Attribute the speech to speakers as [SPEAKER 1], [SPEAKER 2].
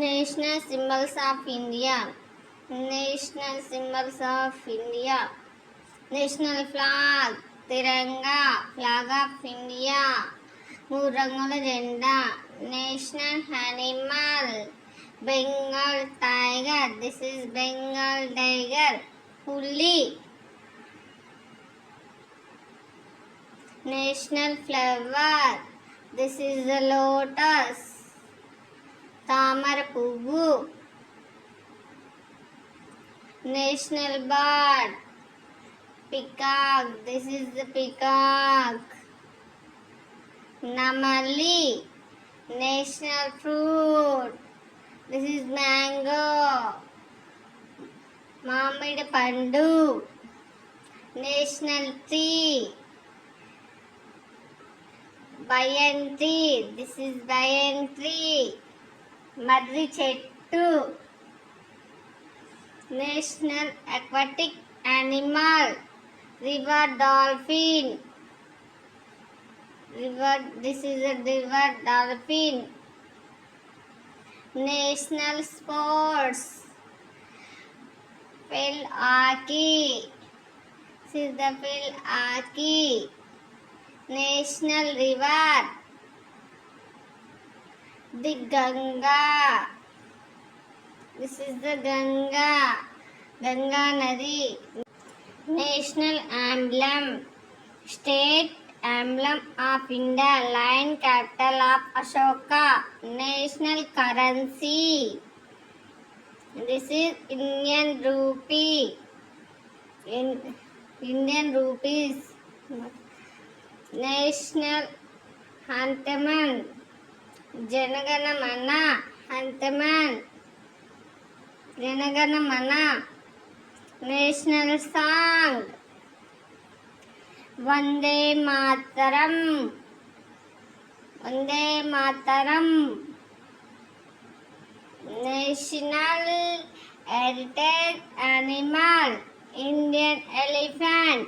[SPEAKER 1] National symbols of India. National symbols of India. National flag, Tiranga, flag of India. మూడు రంగుల జెండా. National animal, Bengal tiger. This is Bengal tiger. పులి. National flower, this is the lotus. తామర పువ్వు. National bird, peacock, this is the peacock. Namali. National fruit, this is mango. మామిడి పండు. National tree, banyan tree, this is banyan tree. మర్రి చెట్టు. National aquatic animal, river dolphin. This is a river dolphin. National sports, field hockey. This is the field hockey. National river, the Ganga. This is the Ganga Nadi. National emblem, state emblem of India, lion, capital of Ashoka. National currency, this is Indian rupee. Indian rupees. National anthem, Janagana Mana anthem. Janagana Mana. National song, Vande Mataram. Vande Mataram. National heritage animal, Indian elephant.